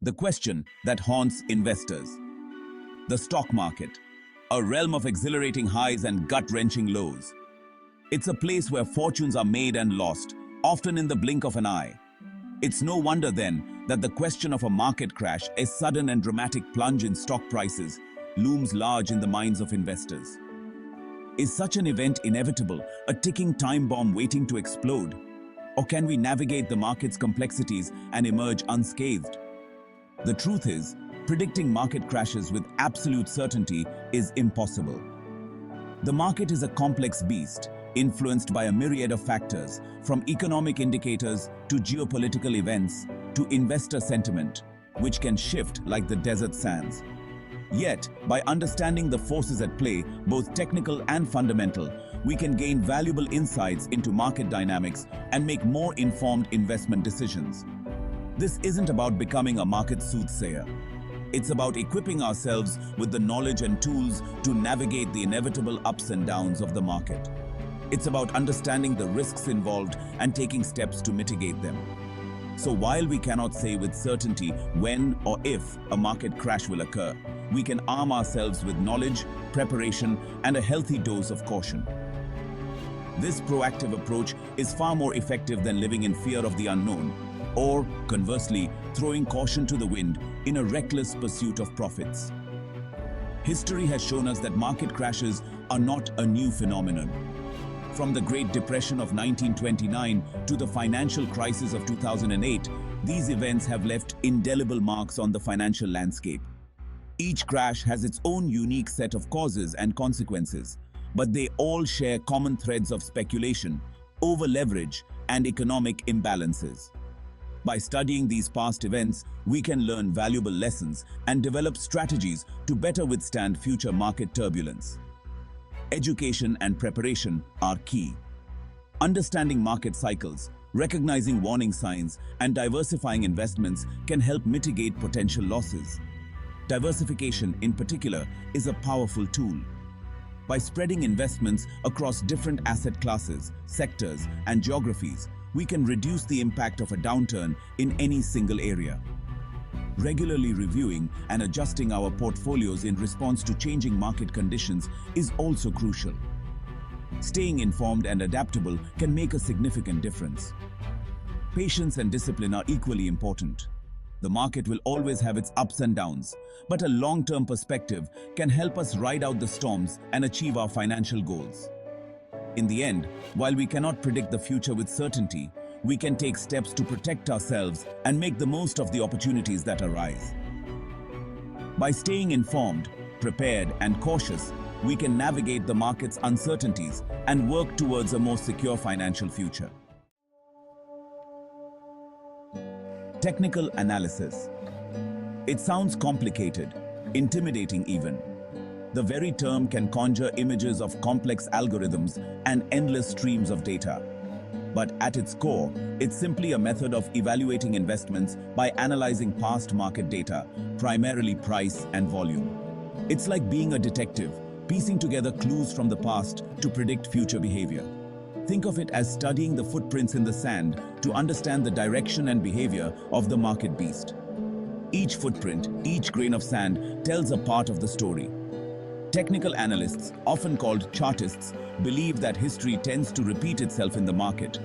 The question that haunts investors. The stock market, a realm of exhilarating highs and gut-wrenching lows. It's a place where fortunes are made and lost, often in the blink of an eye. It's no wonder then that the question of a market crash, a sudden and dramatic plunge in stock prices, looms large in the minds of investors. Is such an event inevitable, a ticking time bomb waiting to explode? Or can we navigate the market's complexities and emerge unscathed? The truth is, predicting market crashes with absolute certainty is impossible. The market is a complex beast, influenced by a myriad of factors, from economic indicators to geopolitical events to investor sentiment, which can shift like the desert sands. Yet, by understanding the forces at play, both technical and fundamental, we can gain valuable insights into market dynamics and make more informed investment decisions. This isn't about becoming a market soothsayer. It's about equipping ourselves with the knowledge and tools to navigate the inevitable ups and downs of the market. It's about understanding the risks involved and taking steps to mitigate them. So while we cannot say with certainty when or if a market crash will occur, we can arm ourselves with knowledge, preparation, and a healthy dose of caution. This proactive approach is far more effective than living in fear of the unknown, or, conversely, throwing caution to the wind in a reckless pursuit of profits. History has shown us that market crashes are not a new phenomenon. From the Great Depression of 1929 to the financial crisis of 2008, these events have left indelible marks on the financial landscape. Each crash has its own unique set of causes and consequences, but they all share common threads of speculation, over-leverage, and economic imbalances. By studying these past events, we can learn valuable lessons and develop strategies to better withstand future market turbulence. Education and preparation are key. Understanding market cycles, recognizing warning signs, and diversifying investments can help mitigate potential losses. Diversification, in particular, is a powerful tool. By spreading investments across different asset classes, sectors, and geographies, we can reduce the impact of a downturn in any single area. Regularly reviewing and adjusting our portfolios in response to changing market conditions is also crucial. Staying informed and adaptable can make a significant difference. Patience and discipline are equally important. The market will always have its ups and downs, but a long-term perspective can help us ride out the storms and achieve our financial goals. In the end, while we cannot predict the future with certainty, we can take steps to protect ourselves and make the most of the opportunities that arise. By staying informed, prepared, and cautious, we can navigate the market's uncertainties and work towards a more secure financial future. Technical analysis. It sounds complicated, intimidating even. The very term can conjure images of complex algorithms and endless streams of data. But at its core, it's simply a method of evaluating investments by analyzing past market data, primarily price and volume. It's like being a detective, piecing together clues from the past to predict future behavior. Think of it as studying the footprints in the sand to understand the direction and behavior of the market beast. Each footprint, each grain of sand tells a part of the story. Technical analysts, often called chartists, believe that history tends to repeat itself in the market.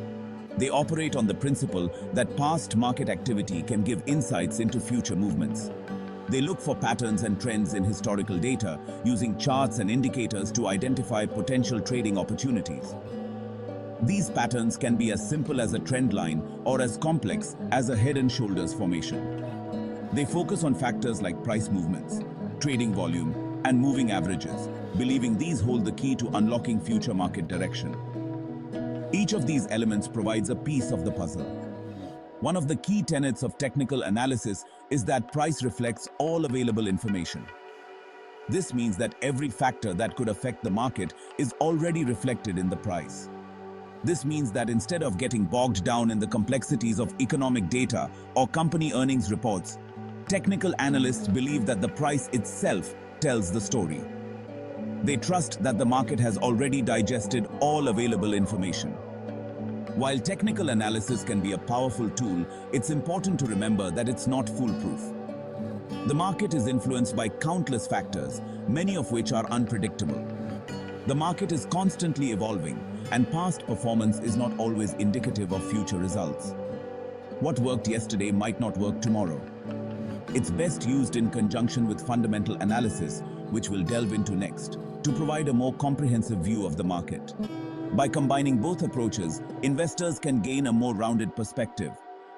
They operate on the principle that past market activity can give insights into future movements. They look for patterns and trends in historical data, using charts and indicators to identify potential trading opportunities. These patterns can be as simple as a trend line or as complex as a head and shoulders formation. They focus on factors like price movements, trading volume, and moving averages, believing these hold the key to unlocking future market direction. Each of these elements provides a piece of the puzzle. One of the key tenets of technical analysis is that price reflects all available information. This means that every factor that could affect the market is already reflected in the price. This means that instead of getting bogged down in the complexities of economic data or company earnings reports, technical analysts believe that the price itself tells the story. They trust that the market has already digested all available information. While technical analysis can be a powerful tool, it's important to remember that it's not foolproof. The market is influenced by countless factors, many of which are unpredictable. The market is constantly evolving, and past performance is not always indicative of future results. What worked yesterday might not work tomorrow. It's best used in conjunction with fundamental analysis, which we'll delve into next, to provide a more comprehensive view of the market. By combining both approaches, investors can gain a more rounded perspective,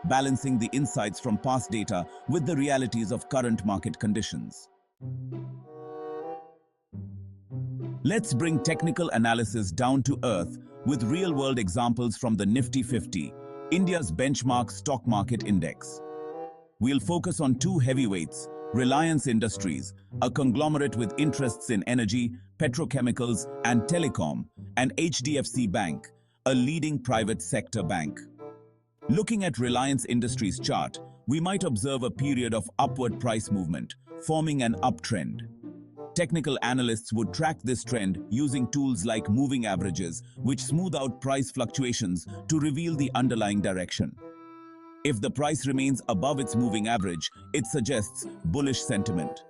balancing the insights from past data with the realities of current market conditions. Let's bring technical analysis down to earth with real-world examples from the Nifty 50, India's benchmark stock market index. We'll focus on two heavyweights, Reliance Industries, a conglomerate with interests in energy, petrochemicals, and telecom, and HDFC Bank, a leading private sector bank. Looking at Reliance Industries chart, we might observe a period of upward price movement, forming an uptrend. Technical analysts would track this trend using tools like moving averages, which smooth out price fluctuations to reveal the underlying direction. If the price remains above its moving average, it suggests bullish sentiment.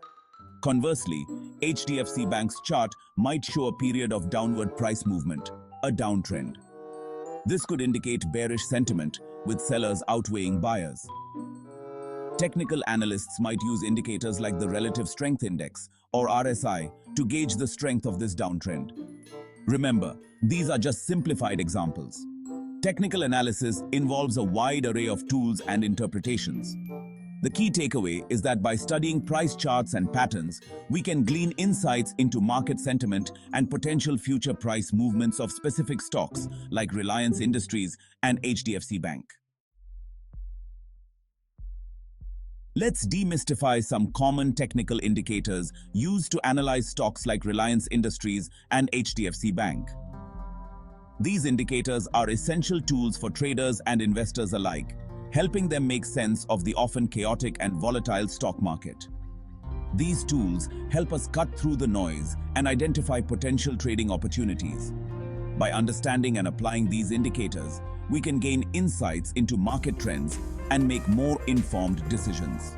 Conversely, HDFC Bank's chart might show a period of downward price movement, a downtrend. This could indicate bearish sentiment, with sellers outweighing buyers. Technical analysts might use indicators like the Relative Strength Index, or RSI, to gauge the strength of this downtrend. Remember, these are just simplified examples. Technical analysis involves a wide array of tools and interpretations. The key takeaway is that by studying price charts and patterns, we can glean insights into market sentiment and potential future price movements of specific stocks like Reliance Industries and HDFC Bank. Let's demystify some common technical indicators used to analyze stocks like Reliance Industries and HDFC Bank. These indicators are essential tools for traders and investors alike, helping them make sense of the often chaotic and volatile stock market. These tools help us cut through the noise and identify potential trading opportunities. By understanding and applying these indicators, we can gain insights into market trends and make more informed decisions.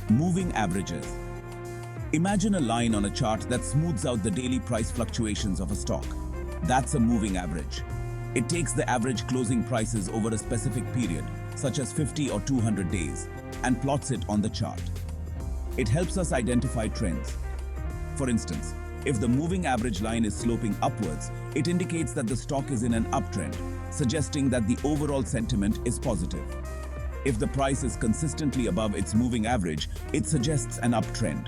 Moving averages. Imagine a line on a chart that smooths out the daily price fluctuations of a stock. That's a moving average. It takes the average closing prices over a specific period, such as 50 or 200 days, and plots it on the chart. It helps us identify trends. For instance, if the moving average line is sloping upwards, it indicates that the stock is in an uptrend, suggesting that the overall sentiment is positive. If the price is consistently above its moving average, it suggests an uptrend.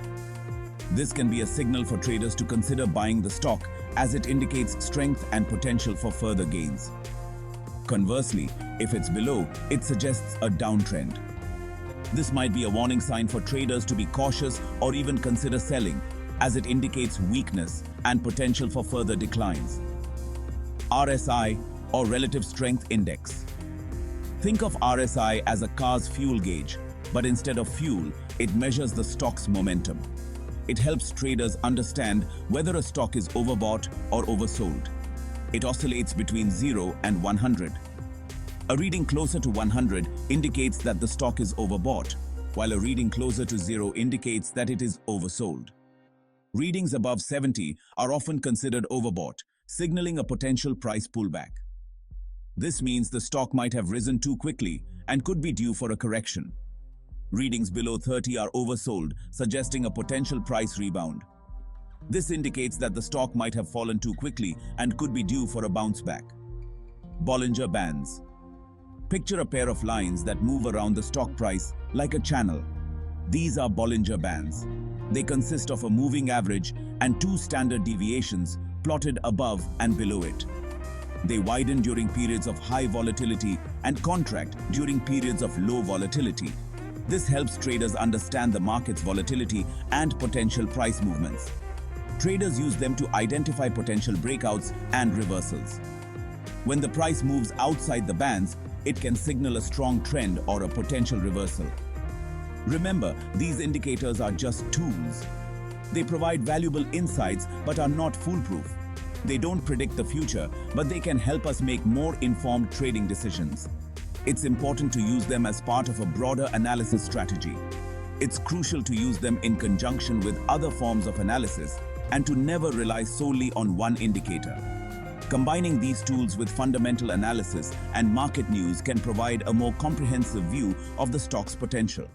This can be a signal for traders to consider buying the stock, as it indicates strength and potential for further gains. Conversely, if it's below, it suggests a downtrend. This might be a warning sign for traders to be cautious or even consider selling, as it indicates weakness and potential for further declines. RSI, or Relative Strength Index. Think of RSI as a car's fuel gauge, but instead of fuel, it measures the stock's momentum. It helps traders understand whether a stock is overbought or oversold. It oscillates between 0 and 100. A reading closer to 100 indicates that the stock is overbought, while a reading closer to 0 indicates that it is oversold. Readings above 70 are often considered overbought, signaling a potential price pullback. This means the stock might have risen too quickly and could be due for a correction. Readings below 30 are oversold, suggesting a potential price rebound. This indicates that the stock might have fallen too quickly and could be due for a bounce back. Bollinger Bands. Picture a pair of lines that move around the stock price like a channel. These are Bollinger Bands. They consist of a moving average and two standard deviations plotted above and below it. They widen during periods of high volatility and contract during periods of low volatility. This helps traders understand the market's volatility and potential price movements. Traders use them to identify potential breakouts and reversals. When the price moves outside the bands, it can signal a strong trend or a potential reversal. Remember, these indicators are just tools. They provide valuable insights but are not foolproof. They don't predict the future, but they can help us make more informed trading decisions. It's important to use them as part of a broader analysis strategy. it's crucial to use them in conjunction with other forms of analysis and to never rely solely on one indicator. Combining these tools with fundamental analysis and market news can provide a more comprehensive view of the stock's potential.